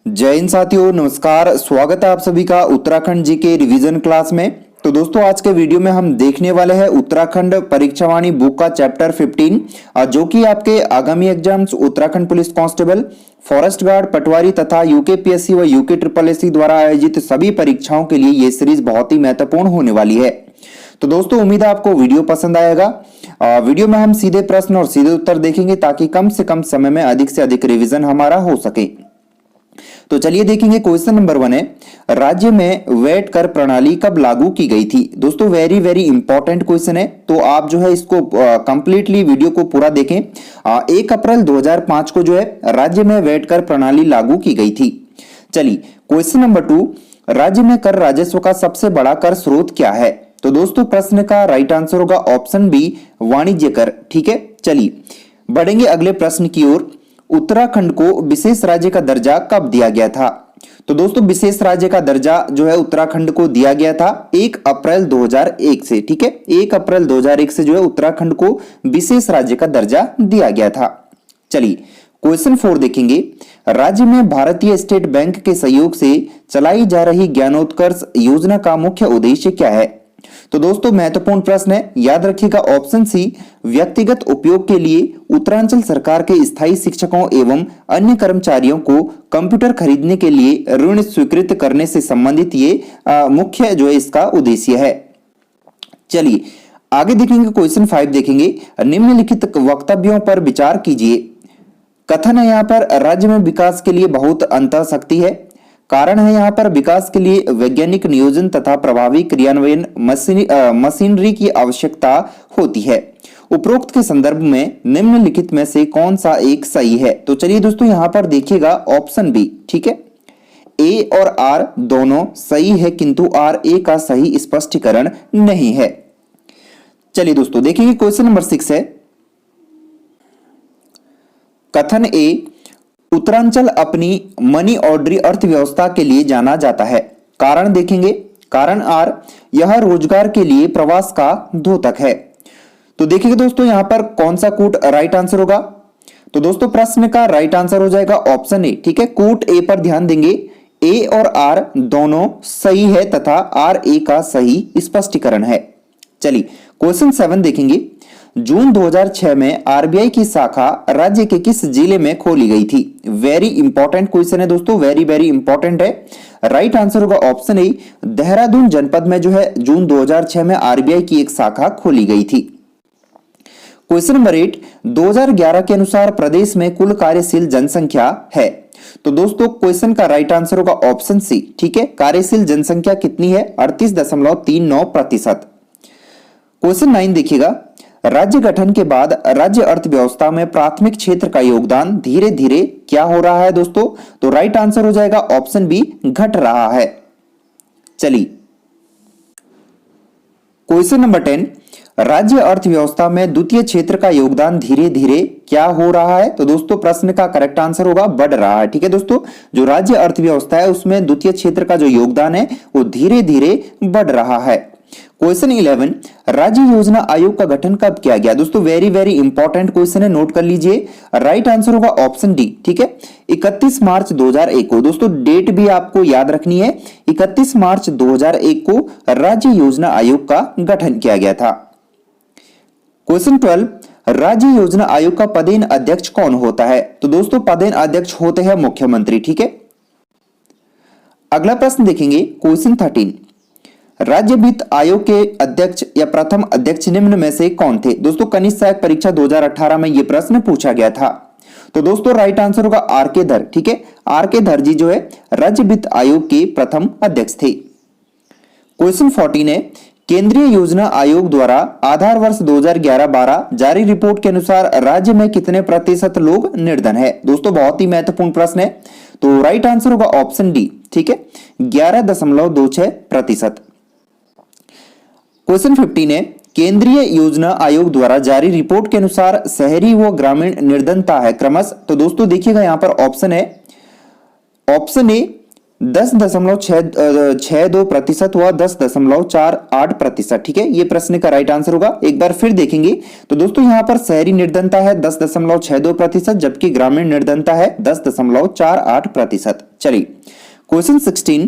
जय हिंद साथियों, नमस्कार। स्वागत है आप सभी का उत्तराखंड जी के रिवीजन क्लास में। तो दोस्तों, आज के वीडियो में हम देखने वाले हैं उत्तराखंड परीक्षावाणी बुक का चैप्टर 15, जो कि आपके आगामी exams Uttarakhand police constable, forest guard, patwari तथा यूकेपीएससी व यूके ट्रिपल एससी द्वारा आयोजित सभी परीक्षाओं के लिए ये सीरीज बहुत ही महत्वपूर्ण होने वाली है। तो दोस्तों, उम्मीद है आपको वीडियो पसंद आएगा। वीडियो में हम सीधे प्रश्न और सीधे उत्तर देखेंगे ताकि कम से कम समय में अधिक से अधिक रिवीजन हमारा हो सके। तो चलिए देखेंगे। क्वेश्चन नंबर 1 है, राज्य में वैट कर प्रणाली कब लागू की गई थी? दोस्तों, वेरी वेरी इंपॉर्टेंट क्वेश्चन है, तो आप जो है इसको कंप्लीटली वीडियो को पूरा देखें। 1 अप्रैल 2005 को जो है राज्य में वैट कर प्रणाली लागू की गई थी। चलिए क्वेश्चन नंबर 2, राज्य में कर राजस्व का सबसे बड़ा कर स्रोत क्या है? तो दोस्तों, प्रश्न का राइट आंसर होगा ऑप्शन बी, वाणिज्य कर। ठीक है, चलिए बढ़ेंगे अगले प्रश्न की ओर। उत्तराखंड को विशेष राज्य का दर्जा कब दिया गया था? तो दोस्तों, विशेष राज्य का दर्जा जो है उत्तराखंड को दिया गया था 1 अप्रैल 2001 से। ठीक है, 1 अप्रैल 2001 से जो है उत्तराखंड को विशेष राज्य का दर्जा दिया गया था। चलिए क्वेश्चन 4 देखेंगे। राज्य में भारतीय स्टेट बैंक के सहयोग से चलाई जा रही ज्ञानोत्कर्ष योजना का मुख्य उद्देश्य क्या है? तो दोस्तों, महत्वपूर्ण प्रश्न है, याद रखिएगा। ऑप्शन सी, व्यक्तिगत उपयोग के लिए उत्तरांचल सरकार के स्थायी शिक्षकों एवं अन्य कर्मचारियों को कंप्यूटर खरीदने के लिए ऋण स्वीकृत करने से संबंधित ये मुख्य जो है इसका उद्देश्य है। चलिए आगे देखेंगे। क्वेश्चन 5 देखेंगे। निम्नलिखित वक्तव्यों पर विचार कीजिए। कथन है यहाँ पर, राज्य में विकास के लिए बहुत अंतःशक्ति है। कारण है यहाँ पर, विकास के लिए वैज्ञानिक नियोजन तथा प्रभावी क्रियान्वयन मशीनरी की आवश्यकता होती है। उपरोक्त के संदर्भ में निम्नलिखित में से कौन सा एक सही है? तो चलिए दोस्तों, यहाँ पर देखिएगा ऑप्शन बी। ठीक है, ए और आर दोनों सही है, किंतु आर ए का सही स्पष्टीकरण नहीं है। चलिए दोस्तों देखिए, क्वेश्चन नंबर 6 है। कथन ए, उत्तरांचल अपनी मनी ऑर्डरी अर्थव्यवस्था के लिए जाना जाता है। कारण देखेंगे। कारण आर, यह रोजगार के लिए प्रवास का द्योतक है। तो देखिए दोस्तों, यहां पर कौन सा कूट राइट आंसर होगा? तो दोस्तों, प्रश्न का राइट आंसर हो जाएगा ऑप्शन ए। ठीक है, कूट ए पर ध्यान देंगे। ए और आर दोनों सही है तथा आर ए का सही स्पष्टीकरण है। चलिए क्वेश्चन 7 देखेंगे। जून 2006 में आरबीआई की शाखा राज्य के किस जिले में खोली गई थी? वेरी इंपॉर्टेंट क्वेश्चन है दोस्तों, वेरी वेरी इंपॉर्टेंट है। राइट आंसर होगा ऑप्शन ए, देहरादून जनपद में जो है जून 2006 में आरबीआई की एक शाखा खोली गई थी। क्वेश्चन नंबर 8, 2011 के अनुसार प्रदेश में कुल कार्यशील जनसंख्या है। तो दोस्तों, क्वेश्चन का राइट आंसर होगा ऑप्शन सी। ठीक है, कार्यशील जनसंख्या कितनी है? 38.39%। क्वेश्चन 9 देखिएगा। राज्य गठन के बाद राज्य अर्थव्यवस्था में प्राथमिक क्षेत्र का योगदान धीरे धीरे क्या हो रहा है दोस्तों? तो राइट आंसर हो जाएगा ऑप्शन बी, घट रहा है। चलिए क्वेश्चन नंबर 10, राज्य अर्थव्यवस्था में द्वितीय क्षेत्र का योगदान धीरे धीरे क्या हो रहा है? तो दोस्तों, प्रश्न का करेक्ट आंसर होगा बढ़ रहा है। ठीक है दोस्तों, जो राज्य अर्थव्यवस्था है उसमें द्वितीय क्षेत्र का जो योगदान है वो धीरे धीरे बढ़ रहा है। क्वेश्चन 11, राज्य योजना आयोग का गठन कब किया गया? दोस्तों, वेरी वेरी इंपॉर्टेंट क्वेश्चन है, नोट कर लीजिए। राइट आंसर होगा ऑप्शन डी। ठीक है, 31 मार्च 2001 को। दोस्तों, डेट भी आपको याद रखनी है। 31 मार्च 2001 को राज्य योजना आयोग का गठन किया गया था। क्वेश्चन 12, राज्य योजना आयोग का पदेन अध्यक्ष कौन होता है? तो दोस्तों, पदेन अध्यक्ष होते हैं मुख्यमंत्री। ठीक है, अगला प्रश्न देखेंगे। क्वेश्चन 13, राज्य वित्त आयोग के अध्यक्ष या प्रथम अध्यक्ष निम्न में से कौन थे? दोस्तों, कनिष्ठ सहायक परीक्षा 2018 में यह प्रश्न पूछा गया था। तो दोस्तों, राइट आंसर होगा आर के धर। ठीक है, आर के धर जी जो है राज्य वित्त आयोग के प्रथम अध्यक्ष थे। क्वेश्चन 14 है, केंद्रीय योजना आयोग द्वारा आधार वर्ष 2011-12 जारी रिपोर्ट के अनुसार राज्य में कितने प्रतिशत लोग निर्धन है? दोस्तों, बहुत ही महत्वपूर्ण प्रश्न है, तो राइट आंसर होगा ऑप्शन डी। ठीक है, 11.26%। क्वेश्चन 15 है, केंद्रीय योजना आयोग द्वारा जारी रिपोर्ट के अनुसार शहरी व ग्रामीण निर्धनता है क्रमश। तो दोस्तों देखिएगा, यहां पर ऑप्शन है, ऑप्शन ए 10.62% व 10.48%। ठीक है, ये प्रश्न का राइट आंसर होगा। एक बार फिर देखेंगे तो दोस्तों, यहां पर शहरी निर्धनता है 10.62%, जबकि ग्रामीण निर्धनता है 10.48%। चलिए क्वेश्चन 16,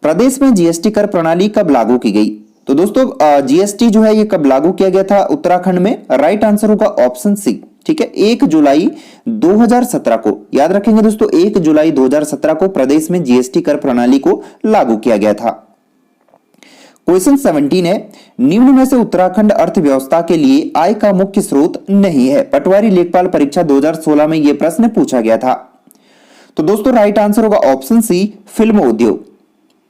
प्रदेश में जीएसटी कर प्रणाली कब लागू की गई? तो दोस्तों जीएसटी जो है ये कब लागू किया गया था उत्तराखंड में? राइट आंसर होगा ऑप्शन सी, ठीक है, 1 जुलाई 2017 को। याद रखेंगे दोस्तों, 1 जुलाई 2017 को प्रदेश में जीएसटी कर प्रणाली को लागू किया गया था। क्वेश्चन 17 है, निम्न में से उत्तराखंड अर्थव्यवस्था के लिए आय का मुख्य स्रोत नहीं है। पटवारी लेखपाल परीक्षा 2016 में यह प्रश्न पूछा गया था। तो दोस्तों राइट आंसर होगा ऑप्शन सी, फिल्म उद्योग।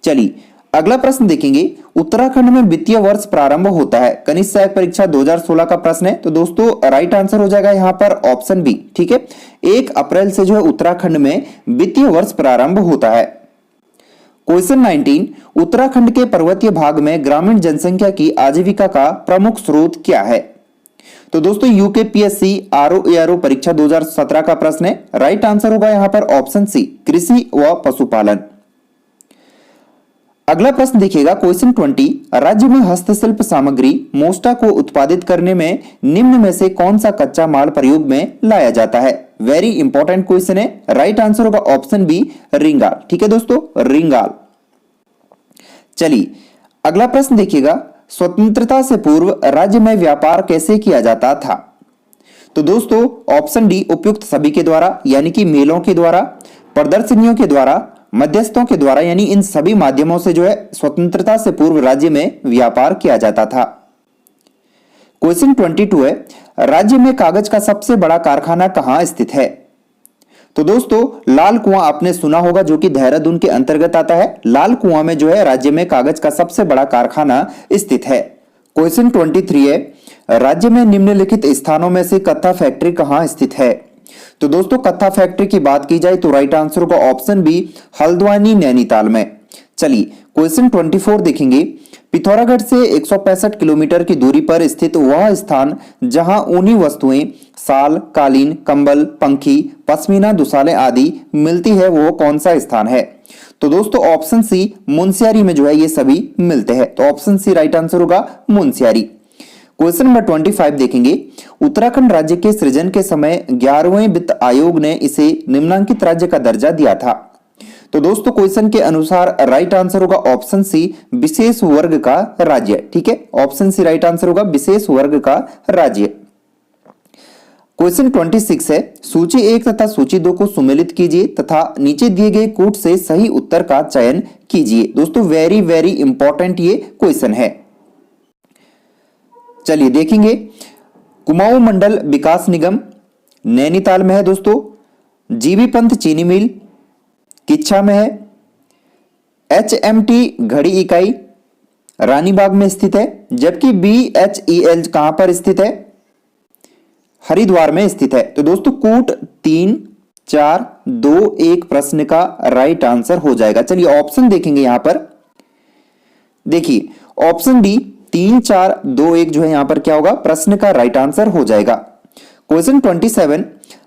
चलिए अगला प्रश्न देखेंगे, उत्तराखंड में वित्तीय वर्ष प्रारंभ होता है। कनिष्ठ सहायक परीक्षा 2016 का प्रश्न है। तो दोस्तों राइट आंसर हो जाएगा यहां पर ऑप्शन बी, ठीक है, 1 अप्रैल से जो है उत्तराखंड में वित्तीय वर्ष प्रारंभ होता है। क्वेश्चन 19, उत्तराखंड के पर्वतीय भाग में ग्रामीण जनसंख्या की आजीविका का प्रमुख स्रोत क्या है? तो दोस्तों यूकेपीएससी आरओएआरओ परीक्षा 2017 का प्रश्न है। राइट आंसर होगा यहां पर ऑप्शन सी, कृषि व पशुपालन। अगला प्रश्न देखिएगा क्वेश्चन 20, राज्य में हस्तशिल्प सामग्री मोस्टा को उत्पादित करने में निम्न में से कौन सा कच्चा माल प्रयोग में लाया जाता है? वेरी इंपॉर्टेंट क्वेश्चन है। राइट आंसर होगा ऑप्शन बी, रिंगाल। ठीक है दोस्तों, रिंगाल। चलिए अगला प्रश्न देखिएगा, स्वतंत्रता से पूर्व राज्य में व्यापार कैसे किया जाता था? तो दोस्तों ऑप्शन डी, उपयुक्त सभी के द्वारा यानी कि मेलों के द्वारा, प्रदर्शनियों के द्वारा, मध्यस्थों के द्वारा, यानी इन सभी माध्यमों से जो है स्वतंत्रता से पूर्व राज्य में व्यापार किया जाता था। क्वेश्चन 22 है, राज्य में कागज का सबसे बड़ा कारखाना कहां स्थित है? तो दोस्तों लाल कुआं आपने सुना होगा, जो कि देहरादून के अंतर्गत आता है। लाल कुआं में जो है राज्य में कागज का सबसे बड़ा कारखाना स्थित है। क्वेश्चन 23 है, राज्य में निम्नलिखित स्थानों में से कत्था फैक्ट्री कहां स्थित है? तो दोस्तों कत्था फैक्ट्री की बात की जाए तो राइट आंसर होगा ऑप्शन बी, हल्द्वानी नैनीताल में। चलिए क्वेश्चन 24 देखेंगे, पिथौरागढ़ से 165 किलोमीटर की दूरी पर स्थित वह स्थान जहां ऊनी वस्तुएं साल, कालीन, कंबल, पंखी, पश्मीना, दुसाले आदि मिलती है, वो कौन सा स्थान है? तो दोस्तों ऑप्शन सी, मुनस्यारी में जो है ये सभी मिलते हैं। तो ऑप्शन सी राइट आंसर होगा मुनस्यारी। क्वेश्चन नंबर 25 देखेंगे, उत्तराखंड राज्य के सृजन के समय 11वें वित्त आयोग ने इसे निम्नांकित राज्य का दर्जा दिया था। तो दोस्तों क्वेश्चन के अनुसार राइट आंसर होगा ऑप्शन सी, विशेष वर्ग का राज्य। ठीक है, ऑप्शन सी राइट आंसर होगा विशेष वर्ग का राज्य। क्वेश्चन 26 है, सूची 1 तथा सूची 2 को सुमेलित कीजिए तथा नीचे दिए गए कूट से सही उत्तर का चयन कीजिए। दोस्तों वेरी वेरी इंपॉर्टेंट ये क्वेश्चन है। चलिए देखेंगे, कुमाऊं मंडल विकास निगम नैनीताल में है दोस्तों, जीबी पंत चीनी मिल किच्छा में है, एचएमटी घड़ी इकाई रानीबाग में स्थित है, जबकि बीएचईएल कहां पर स्थित है? हरिद्वार में स्थित है। तो दोस्तों कूट 3, 4, 2, 1 प्रश्न का राइट आंसर हो जाएगा। चलिए ऑप्शन देखेंगे यहां पर, देखिए ऑप्शन डी 3, 4, 2, 1 जो है यहां पर क्या होगा? प्रश्न का राइट आंसर हो जाएगा। क्वेश्चन 27,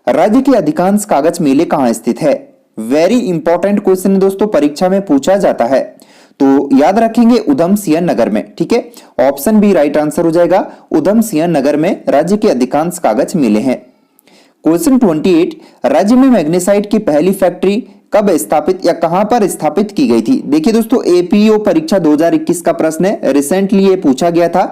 राज्य के अधिकांश कागज मेले कहां स्थित है? वेरी इंपॉर्टेंट क्वेश्चन है दोस्तों, परीक्षा में पूछा जाता है। तो याद रखेंगे उधम सिंह नगर में। ठीक है, ऑप्शन बी राइट आंसर हो जाएगा, उधम सिंह नगर में राज्य के अधिकांश कागज मिले हैं। क्वेश्चन 28, राज्य में मैग्नेसाइट की पहली फैक्ट्री कब स्थापित या कहां पर स्थापित की गई थी? देखिए दोस्तों एपीओ परीक्षा 2021 का प्रश्न है, रिसेंटली ये पूछा गया था।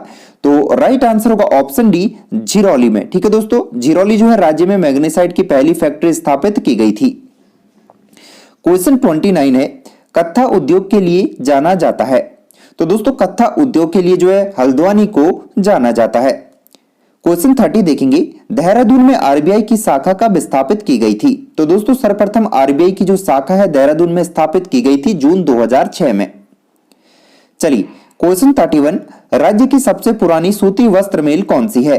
तो राइट आंसर होगा ऑप्शन डी, झिरौली में। ठीक है दोस्तों, झिरौली जो है राज्य में मैग्नेसाइट की पहली फैक्ट्री स्थापित की गई थी। क्वेश्चन 29 है, कत्था उद्योग के लिए जाना जाता है। तो दोस्तों कत्था उद्योग के लिए जो है हल्द्वानी को जाना जाता है। क्वेश्चन 30 देखेंगे, देहरादून में आरबीआई की शाखा कब स्थापित की गई थी? तो दोस्तों सर्वप्रथम आरबीआई की जो शाखा है देहरादून में स्थापित की गई थी जून 2006 में। चलिए क्वेश्चन 31, राज्य की सबसे पुरानी सूती वस्त्र मिल कौन सी है?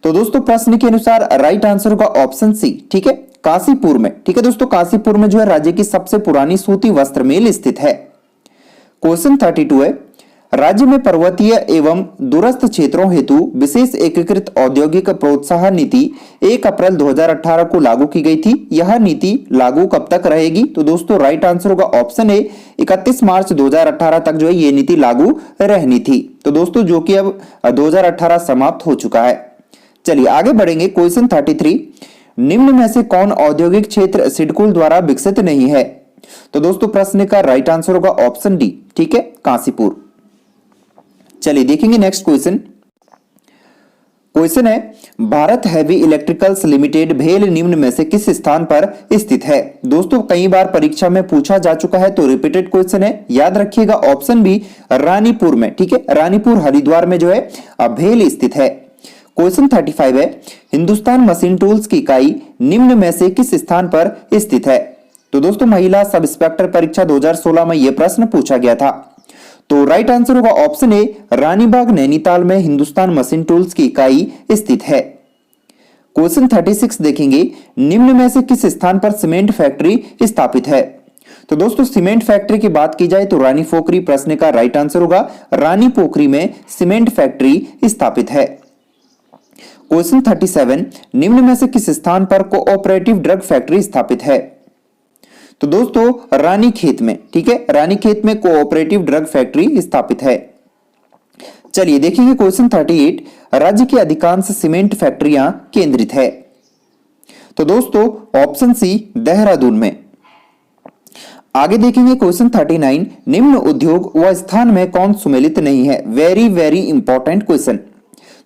तो दोस्तों प्रश्न के अनुसार राइट आंसर होगा ऑप्शन सी, ठीक है, काशीपुर में। ठीक है दोस्तों, काशीपुर में जो है राज्य की सबसे पुरानी सूती वस्त्र मिल स्थित है। क्वेश्चन 32 है, राज्य में पर्वतीय एवं दूरस्थ क्षेत्रों हेतु विशेष एकीकृत औद्योगिक प्रोत्साहन नीति 1 अप्रैल 2018 को लागू की गई थी। यह नीति लागू कब तक रहेगी? तो दोस्तों राइट आंसर होगा ऑप्शन ए, 31 मार्च 2018 तक जो है ये नीति लागू रहनी थी। तो दोस्तों जो कि अब 2018 समाप्त हो चुका है। चलिए आगे बढ़ेंगे। क्वेश्चन 33, निम्न में से कौन औद्योगिक क्षेत्र सिडकुल द्वारा विकसित नहीं है? तो दोस्तों प्रश्न का राइट आंसर होगा ऑप्शन डी, ठीक है, काशीपुर। चलिए देखेंगे नेक्स्ट क्वेश्चन। क्वेश्चन है भारत हैवी इलेक्ट्रिकल्स लिमिटेड भेल निम्न में से किस स्थान पर स्थित है। दोस्तों कई बार परीक्षा में पूछा जा चुका है तो रिपीटेड क्वेश्चन है, याद रखिएगा ऑप्शन बी रानीपुर में, ठीक है, रानीपुर हरिद्वार में जो है भेल स्थित है। क्वेश्चन 35 है हिंदुस्तान मशीन टूल्स की इकाई निम्न में से किस स्थान पर स्थित है। तो दोस्तों महिला सब इंस्पेक्टर परीक्षा 2016 में यह प्रश्न पूछा गया था। तो राइट आंसर होगा ऑप्शन ए रानीबाग नैनीताल में हिंदुस्तान मशीन टूल्स की इकाई स्थित है। क्वेश्चन 36 देखेंगे निम्न में से किस स्थान पर सीमेंट फैक्ट्री स्थापित है। तो दोस्तों सीमेंट फैक्ट्री की बात की जाए तो रानी पोखरी प्रश्न का राइट आंसर होगा, रानी पोखरी में सीमेंट फैक्ट्री स्थापित है। क्वेश्चन 37 निम्न में से किस स्थान पर कोऑपरेटिव ड्रग फैक्ट्री स्थापित है। तो दोस्तों रानीखेत में, ठीक है, रानीखेत में कोऑपरेटिव ड्रग फैक्ट्री स्थापित है। चलिए देखेंगे क्वेश्चन 38 राज्य की अधिकांश सीमेंट फैक्ट्रियां केंद्रित है। तो दोस्तों ऑप्शन सी देहरादून में। आगे देखेंगे क्वेश्चन 39 निम्न उद्योग व स्थान में कौन सुमेलित नहीं है। Very very important question.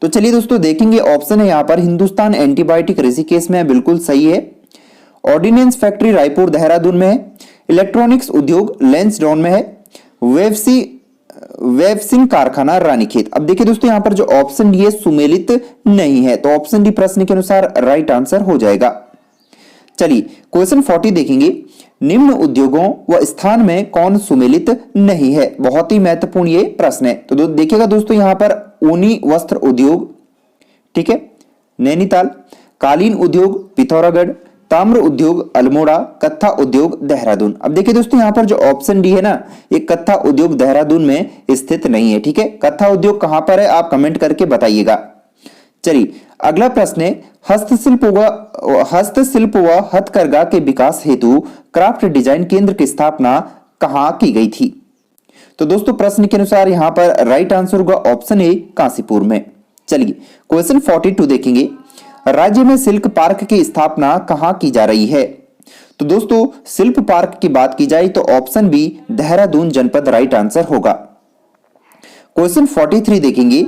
तो चलिए दोस्तों देखेंगे ऑप्शन है यहां पर हिंदुस्तान एंटीबायोटिक ऋषिकेश में, बिल्कुल सही है। ऑर्डिनेंस फैक्ट्री रायपुर देहरादून में है। इलेक्ट्रॉनिक्स उद्योग लैंसडाउन में है। वेवसिन कारखाना रानीखेत। अब देखिए दोस्तों यहां पर जो ऑप्शन डी है सुमेलित नहीं है, तो ऑप्शन डी प्रश्न के अनुसार राइट आंसर हो जाएगा। चलिए क्वेश्चन 40 देखेंगे निम्न उद्योगों व स्थान में कौन सुमेलित नहीं है। बहुत ही महत्वपूर्ण ये प्रश्न है। तो देखिएगा दोस्तों यहां पर ऊनी वस्त्र उद्योग, ठीक है, नैनीताल, कालीन उद्योग पिथौरागढ़, ताम्र उद्योग अल्मोड़ा, कत्था उद्योग देहरादून। अब देखिए दोस्तों यहां पर जो ऑप्शन डी है ना, ये कत्था उद्योग देहरादून में स्थित नहीं है, ठीक है। कत्था उद्योग कहां पर है आप कमेंट करके बताइएगा। चलिए अगला प्रश्न है हस्तशिल्प व हथकरघा के विकास हेतु क्राफ्ट डिजाइन केंद्र की स्थापना कहां की गई थी। तो दोस्तों प्रश्न के अनुसार यहां पर राइट आंसर होगा ऑप्शन ए काशीपुर में। चलिए क्वेश्चन 42 देखेंगे राज्य में शिल्प पार्क की स्थापना कहां की जा रही है। तो दोस्तों शिल्प पार्क की बात की जाए तो ऑप्शन बी देहरादून जनपद राइट आंसर होगा। क्वेश्चन 43 देखेंगे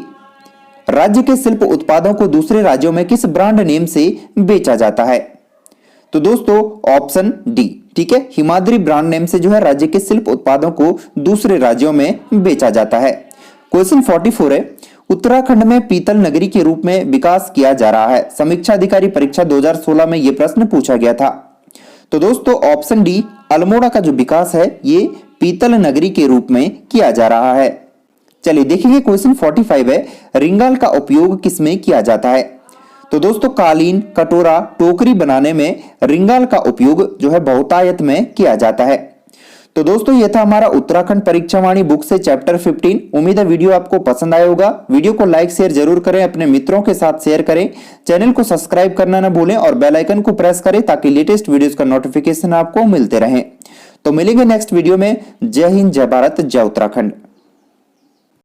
राज्य के शिल्प उत्पादों को दूसरे राज्यों में किस ब्रांड नेम से बेचा जाता है। तो दोस्तों ऑप्शन डी, ठीक है, हिमाद्री ब्रांड नेम से जो है राज्य के शिल्प उत्पादों को दूसरे राज्यों में बेचा जाता है। क्वेश्चन 44 है उत्तराखंड में पीतल नगरी के रूप में विकास किया जा रहा है। समीक्षा अधिकारी परीक्षा 2016 में यह प्रश्न पूछा गया था। तो दोस्तों ऑप्शन डी अल्मोड़ा का जो विकास है ये पीतल नगरी के रूप में किया जा रहा है। चलिए देखेंगे क्वेश्चन 45 है रिंगाल का उपयोग किसमें किया जाता है। तो दोस्तों कालीन, कटोरा, टोकरी बनाने में रिंगाल का उपयोग जो है बहुतायत में किया जाता है। तो दोस्तों ये था हमारा उत्तराखंड परीक्षावाणी बुक से चैप्टर 15। उम्मीद है वीडियो आपको पसंद आया होगा। वीडियो को लाइक शेयर जरूर करें, अपने मित्रों के साथ शेयर करें, चैनल को सब्सक्राइब करना ना भूलें और बेल आइकन को प्रेस करें ताकि लेटेस्ट वीडियोस का नोटिफिकेशन आपको मिलते रहें। तो मिलेंगे नेक्स्ट वीडियो में। जय हिंद, जय भारत, जय उत्तराखंड।